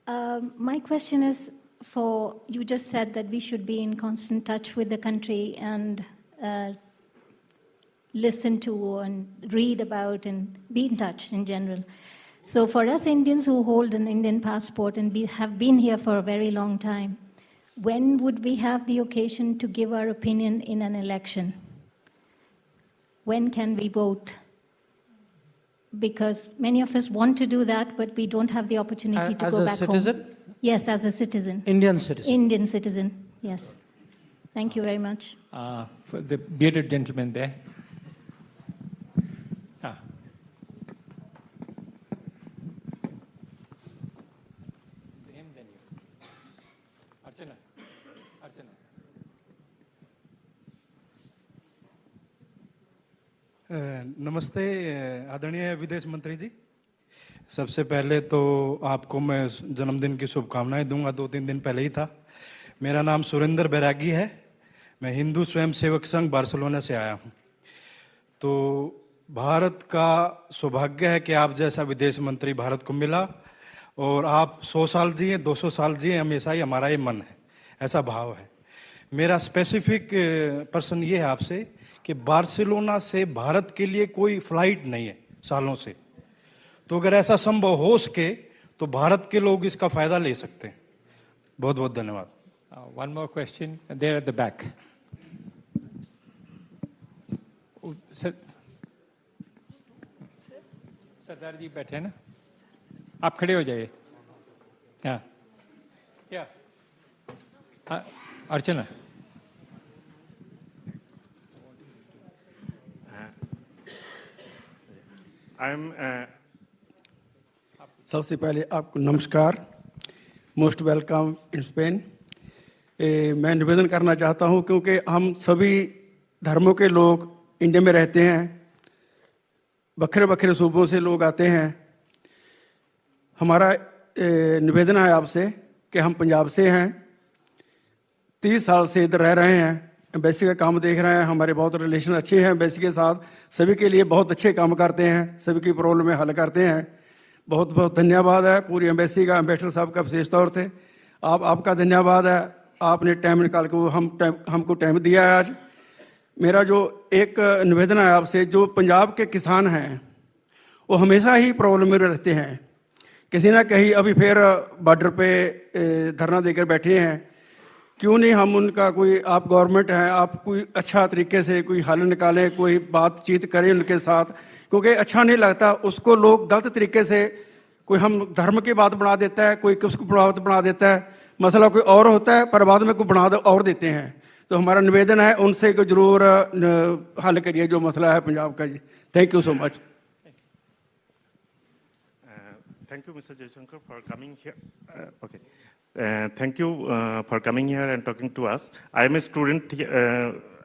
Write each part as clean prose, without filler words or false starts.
My question is you just said that we should be in constant touch with the country and listen to and read about and be in touch in general. So for us Indians who hold an Indian passport and have been here for a very long time, when would we have the occasion to give our opinion in an election? When can we vote? Because many of us want to do that, but we don't have the opportunity to go back home. As a citizen? Yes, as a citizen. Indian citizen? Indian citizen, yes. Thank you very much. For the bearded gentleman there. Him, then you. Archana. नमस्ते आदरणीय विदेश मंत्री जी, सबसे पहले तो आपको मैं जन्मदिन की शुभकामनाएं दूंगा। 2-3 दिन पहले ही था। मेरा नाम सुरेंद्र बैरागी है। मैं हिंदू स्वयंसेवक संघ बार्सिलोना से आया हूं। तो भारत का सौभाग्य है कि आप जैसा विदेश मंत्री भारत को मिला और आप 100 साल जिए, 200 साल जिए, हमेशा ही हमारा ये मन है, ऐसा भाव है। मेरा स्पेसिफिक प्रश्न ये है आपसे कि बार्सिलोना से भारत के लिए कोई फ्लाइट नहीं है सालों से, तो अगर ऐसा संभव हो सके तो भारत के लोग इसका फायदा ले सकते हैं। बहुत बहुत धन्यवाद। One more question, there at the back. सरदार जी बैठे हैं ना, आप खड़े हो जाइए। हाँ, क्या अर्चना? सबसे पहले आपको नमस्कार, मोस्ट वेलकम इन स्पेन। मैं निवेदन करना चाहता हूं क्योंकि हम सभी धर्मों के लोग इंडिया में रहते हैं, बखरे बखरे सूबों से लोग आते हैं। हमारा निवेदन है आपसे कि हम पंजाब से हैं, 30 साल से इधर रह रहे हैं, एम्बेसी का काम देख रहे हैं, हमारे बहुत रिलेशन अच्छे हैं एम्बेसी के साथ, सभी के लिए बहुत अच्छे काम करते हैं, सभी की प्रॉब्लम हल करते हैं। बहुत बहुत धन्यवाद है पूरी एम्बेसी का, एम्बेसडर साहब का विशेष तौर से आपका धन्यवाद है। आपने टाइम निकाल के हमको टाइम दिया है आज। मेरा जो एक निवेदन है आपसे, जो पंजाब के किसान हैं वो हमेशा ही प्रॉब्लम में रहते हैं, किसी ना कहीं अभी फिर बॉर्डर पे धरना देकर बैठे हैं। क्यों नहीं हम उनका कोई, आप गवर्नमेंट हैं, आप कोई अच्छा तरीके से कोई हल निकालें, कोई बातचीत करें उनके साथ, क्योंकि अच्छा नहीं लगता उसको लोग गलत तरीके से, कोई हम धर्म की बात बना देता है, कोई किसको बात बना देता है, मसला कोई और होता है पर बाद में कोई बना और देते हैं। तो हमारा निवेदन है उनसे को जरूर हल करिए जो मसला है पंजाब का जी। Thank you so much. Thank you, Mr. Jaishankar, for coming here. Thank you for coming here and talking to us. I am a student.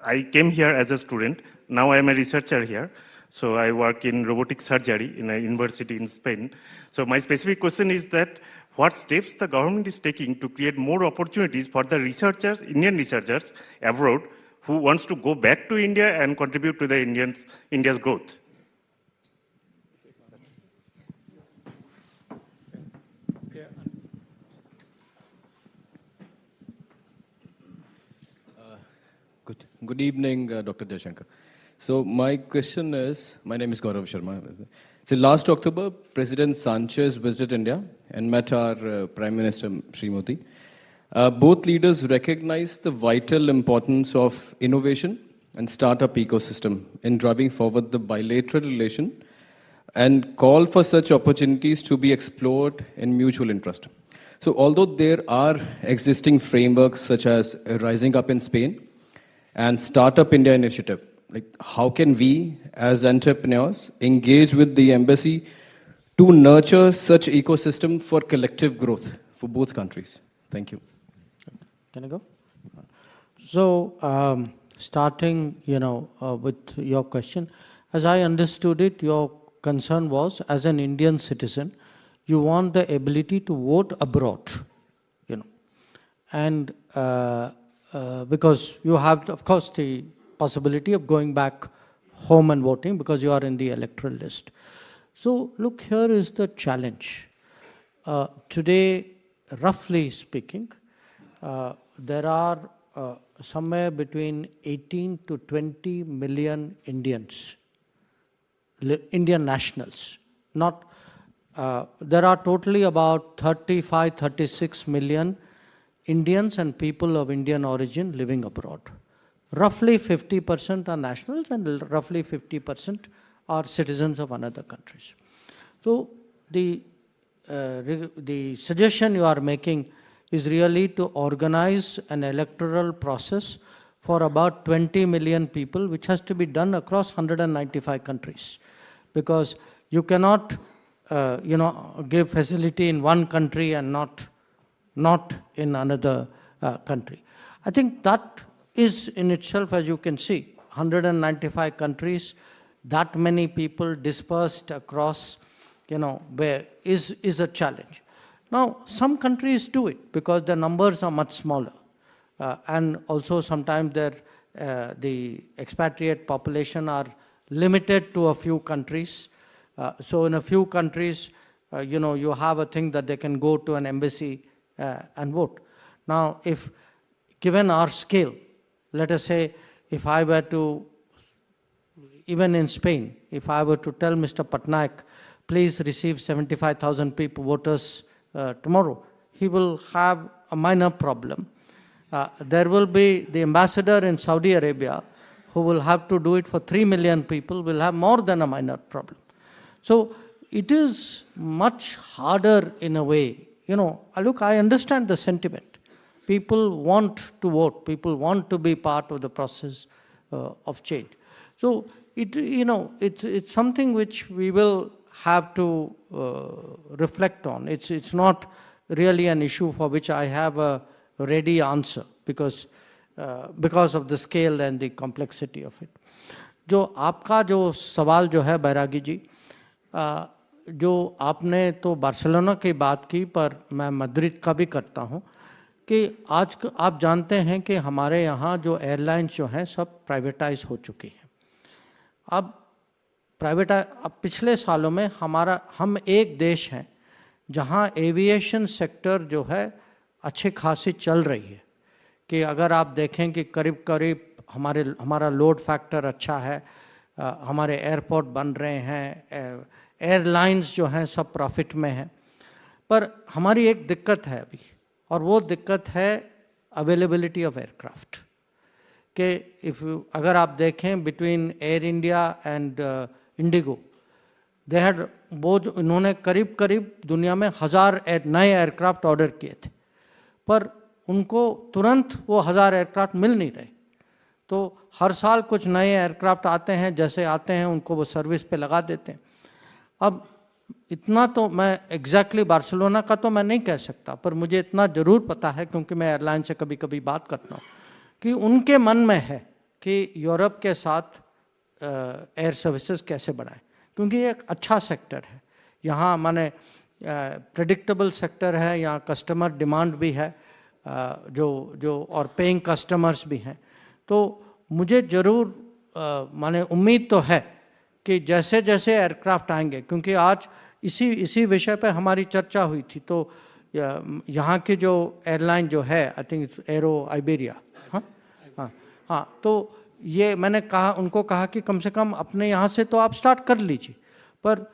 I came here as a student. Now I am a researcher here. So I work in robotic surgery in a university in Spain. So my specific question is that what steps the government is taking to create more opportunities for the researchers, Indian researchers abroad, who wants to go back to India and contribute to the India's growth? Good evening, Dr. Jaishankar. So my question is, my name is Gaurav Sharma. So last October, President Sanchez visited India and met our Prime Minister, Sri Modi. Both leaders recognized the vital importance of innovation and startup ecosystem in driving forward the bilateral relation and call for such opportunities to be explored in mutual interest. So although there are existing frameworks such as Rising Up in Spain and Startup India Initiative, like how can we as entrepreneurs engage with the embassy to nurture such ecosystem for collective growth for both countries? Thank you. Can I go? So starting, with your question, as I understood it, your concern was as an Indian citizen, you want the ability to vote abroad, and because you have, of course, the possibility of going back home and voting because you are in the electoral list. So look, here is the challenge. Today, roughly speaking, there are somewhere between 18 to 20 million Indians, Indian nationals. Not, there are totally about 35, 36 million Indians and people of Indian origin living abroad. Roughly 50% are nationals and roughly 50% are citizens of another countries. So the suggestion you are making is really to organize an electoral process for about 20 million people, which has to be done across 195 countries. Because you cannot, give facility in one country and not in another country. I think that is in itself, as you can see, 195 countries, that many people dispersed across, where is a challenge. Now, some countries do it because the numbers are much smaller. And also sometimes the expatriate population are limited to a few countries. So in a few countries, you have a thing that they can go to an embassy and vote. Now, if given our scale, let us say, if I were to, even in Spain, if I were to tell Mr. Patnaik, please receive 75,000 people, voters tomorrow, he will have a minor problem. There will be the ambassador in Saudi Arabia who will have to do it for 3 million people, will have more than a minor problem. So it is much harder in a way. Look, I understand the sentiment. People want to vote. People want to be part of the process of change. So it's something which we will have to reflect on. It's not really an issue for which I have a ready answer because of the scale and the complexity of it. जो आपका जो सवाल जो है बैरागी जी, जो आपने तो Barcelona की बात की, पर मैं मैड्रिड का भी करता हूँ कि आज आप जानते हैं कि हमारे यहाँ जो एयरलाइंस जो हैं सब प्राइवेटाइज हो चुकी हैं. अब पिछले सालों में हम एक देश हैं जहाँ एविएशन सेक्टर जो है अच्छी खासी चल रही है. कि अगर आप देखें कि करीब करीब हमारा लोड फैक्टर अच्छा है, हमारे एयरपोर्ट बन रहे हैं, एयरलाइंस जो हैं सब प्रॉफिट में हैं. पर हमारी एक दिक्कत है अभी, और वो दिक्कत है अवेलेबिलिटी ऑफ एयरक्राफ्ट. कि अगर आप देखें between air India and Indigo, इन्होंने करीब करीब दुनिया में 1000 नए एयरक्राफ्ट ऑर्डर किए थे, पर उनको तुरंत वो 1000 एयरक्राफ्ट मिल नहीं रहे. तो हर साल कुछ नए एयरक्राफ्ट आते हैं, जैसे आते हैं उनको वो सर्विस पे लगा देते हैं. अब इतना तो मैं एग्जैक्टली बार्सिलोना का तो मैं नहीं कह सकता, पर मुझे इतना ज़रूर पता है क्योंकि मैं एयरलाइन से कभी कभी बात करता हूँ कि उनके मन में है कि यूरोप के साथ एयर सर्विसेज कैसे बढ़ाएं, क्योंकि ये एक अच्छा सेक्टर है. यहाँ माने प्रेडिक्टेबल सेक्टर है, यहाँ कस्टमर डिमांड भी है, जो और पेइंग कस्टमर्स भी हैं. तो मुझे ज़रूर माने उम्मीद तो है कि जैसे जैसे एयरक्राफ्ट आएंगे, क्योंकि आज इसी विषय पे हमारी चर्चा हुई थी. तो यहाँ की जो एयरलाइन जो है, आई थिंक एरो आइबेरिया, हाँ, तो ये मैंने उनको कहा कि कम से कम अपने यहाँ से तो आप स्टार्ट कर लीजिए. पर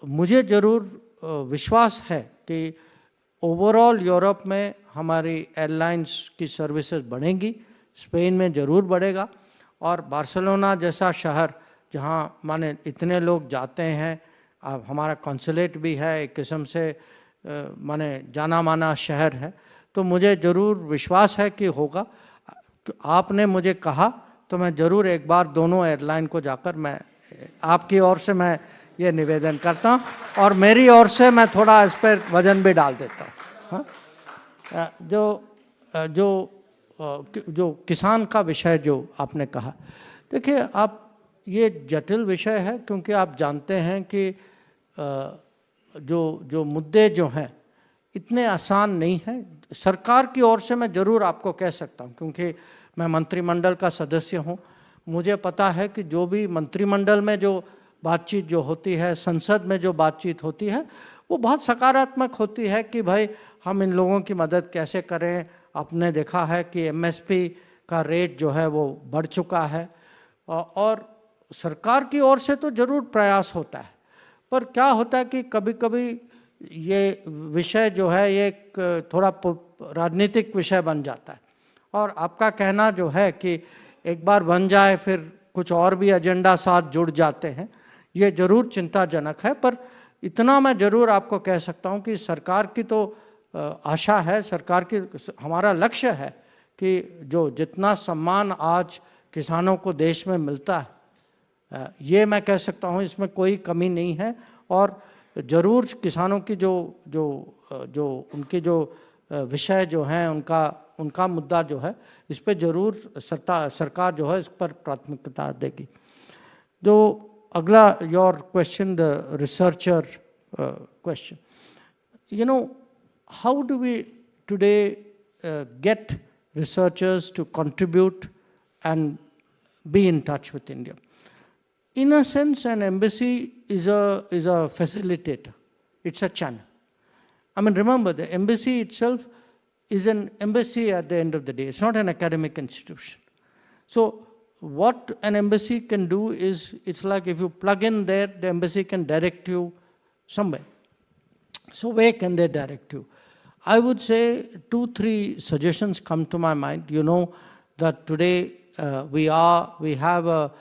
मुझे ज़रूर विश्वास है कि ओवरऑल यूरोप में हमारी एयरलाइंस की सर्विसेज बढ़ेंगी, स्पेन में ज़रूर बढ़ेगा. और बार्सिलोना जैसा शहर जहाँ माने इतने लोग जाते हैं, अब हमारा कॉन्सुलेट भी है, एक किस्म से माने जाना माना शहर है. तो मुझे ज़रूर विश्वास है कि होगा. आपने मुझे कहा तो मैं ज़रूर एक बार दोनों एयरलाइन को जाकर मैं आपकी ओर से मैं ये निवेदन करता हूँ, और मेरी ओर से मैं थोड़ा इस पर वजन भी डाल देता हूँ. हाँ, जो किसान का विषय जो आपने कहा, देखिए आप, ये जटिल विषय है क्योंकि आप जानते हैं कि जो मुद्दे जो हैं इतने आसान नहीं हैं. सरकार की ओर से मैं ज़रूर आपको कह सकता हूँ, क्योंकि मैं मंत्रिमंडल का सदस्य हूँ. मुझे पता है कि जो भी मंत्रिमंडल में जो बातचीत जो होती है, संसद में जो बातचीत होती है, वो बहुत सकारात्मक होती है कि भाई हम इन लोगों की मदद कैसे करें। आपने देखा है कि एमएसपी का रेट जो है वो बढ़ चुका है, और सरकार की ओर से तो जरूर प्रयास होता है, पर क्या होता है कि कभी कभी ये विषय जो है ये एक थोड़ा राजनीतिक विषय बन जाता है, और आपका कहना जो है कि एक बार बन जाए फिर कुछ और भी एजेंडा साथ जुड़ जाते हैं, ये जरूर चिंताजनक है। पर इतना मैं जरूर आपको कह सकता हूँ कि सरकार की तो आशा है, सरकार की हमारा लक्ष्य है कि जो जितना सम्मान आज किसानों को देश में मिलता है, ये मैं कह सकता हूँ इसमें कोई कमी नहीं है, और जरूर किसानों की जो उनकी जो विषय जो हैं उनका मुद्दा जो है इस पे जरूर सरकार जो है इस पर प्राथमिकता देगी। जो अगला your question, the researcher question, how do we today get researchers to contribute and be in touch with India? In a sense, an embassy is a facilitator. It's a channel. I mean, remember, the embassy itself is an embassy at the end of the day. It's not an academic institution. So what an embassy can do is, it's like if you plug in there, the embassy can direct you somewhere. So where can they direct you? I would say 2-3 suggestions come to my mind. You know that today we have a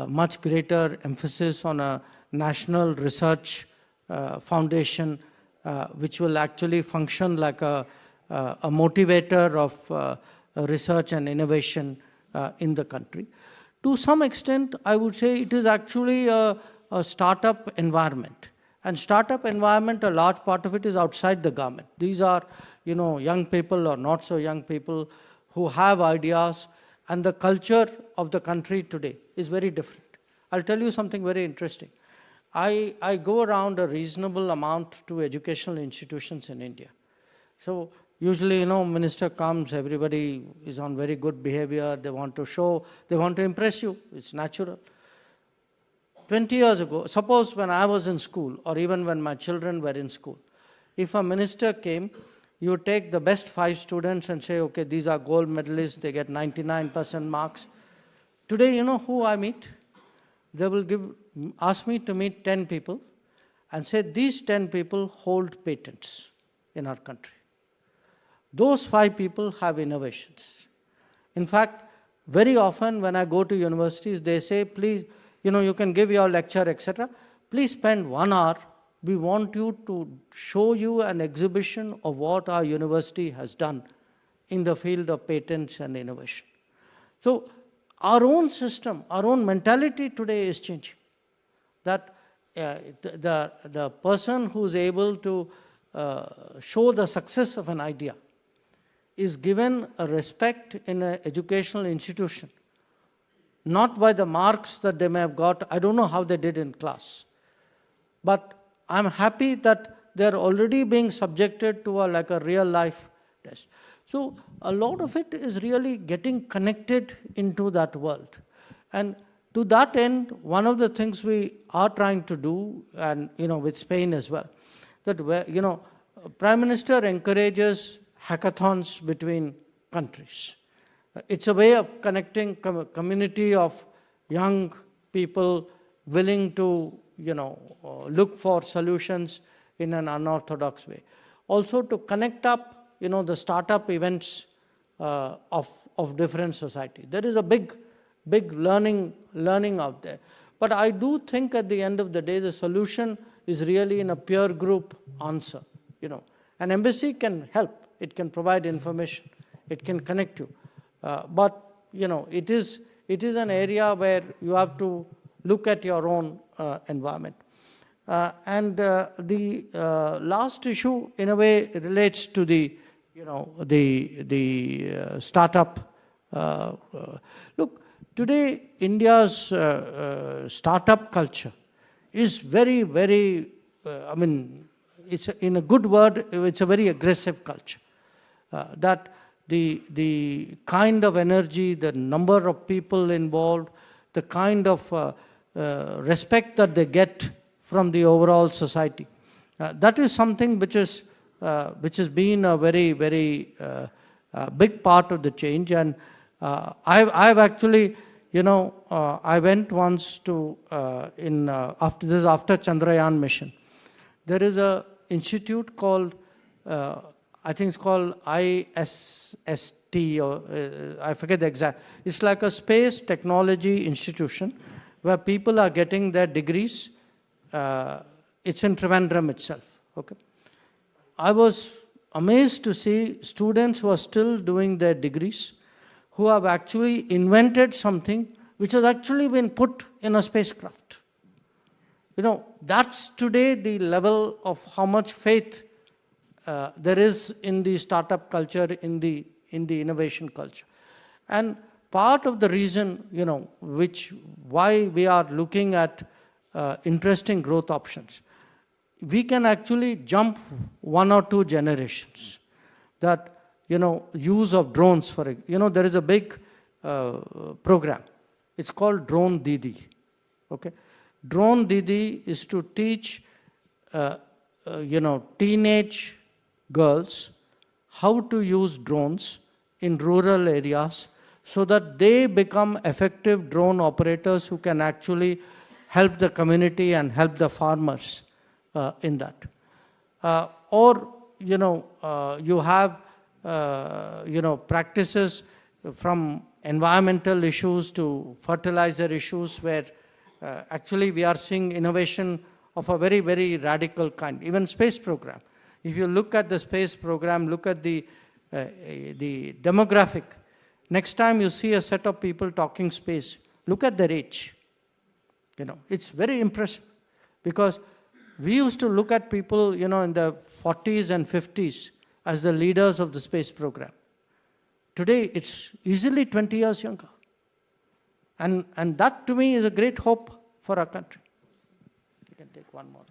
much greater emphasis on a national research foundation, which will actually function like a motivator of research and innovation in the country. To some extent, I would say it is actually a startup environment. And startup environment, a large part of it is outside the government. These are, young people or not so young people who have ideas, and the culture of the country today is very different. I'll tell you something very interesting. I go around a reasonable amount to educational institutions in India. So usually, minister comes, everybody is on very good behavior, they want to show, they want to impress you, it's natural. 20 years ago, suppose when I was in school, or even when my children were in school, if a minister came, you take the best 5 students and say, okay, these are gold medalists, they get 99% marks. Today, you know who I meet? They will ask me to meet 10 people and say, these 10 people hold patents in our country. Those 5 people have innovations. In fact, very often when I go to universities, they say, please, you can give your lecture, etc. Please spend 1 hour. We want you to show you an exhibition of what our university has done in the field of patents and innovation. So our own system, our own mentality today is changing. That the person who's able to show the success of an idea is given a respect in an educational institution, not by the marks that they may have got. I don't know how they did in class, but I'm happy that they're already being subjected to a real life test. So a lot of it is really getting connected into that world. And to that end, one of the things we are trying to do, and with Spain as well, that Prime Minister encourages hackathons between countries. It's a way of connecting community of young people willing to, look for solutions in an unorthodox way. Also to connect up, the startup events of different society. There is a big learning out there. But I do think at the end of the day, the solution is really in a peer group answer. An embassy can help. It can provide information. It can connect you. But it is an area where you have to look at your own environment. And the last issue, in a way, relates to the startup. Look, today India's startup culture is very, very. It's in a good word. It's a very aggressive culture. That the kind of energy, the number of people involved, the kind of respect that they get from the overall society. That is something which has been a very, very big part of the change. And I've actually, I went once to, after Chandrayaan mission. There is a institute called, I think it's called ISST, or I forget the exact. It's like a space technology institution where people are getting their degrees. It's in Trivandrum itself. Okay. I was amazed to see students who are still doing their degrees, who have actually invented something which has actually been put in a spacecraft. That's today the level of how much faith there is in the startup culture, in the innovation culture. And part of the reason, why we are looking at interesting growth options, we can actually jump 1 or 2 generations. That, use of drones, there is a big program. It's called Drone Didi. Okay. Drone Didi is to teach, teenage girls how to use drones in rural areas so that they become effective drone operators who can actually help the community and help the farmers in that. You have, practices from environmental issues to fertilizer issues where actually we are seeing innovation of a very, very radical kind. Even space program. If you look at the space program, look at the demographic. Next time you see a set of people talking space, look at their age. It's very impressive because we used to look at people, in the 40s and 50s as the leaders of the space program. Today, it's easily 20 years younger. And that to me is a great hope for our country. You can take one more.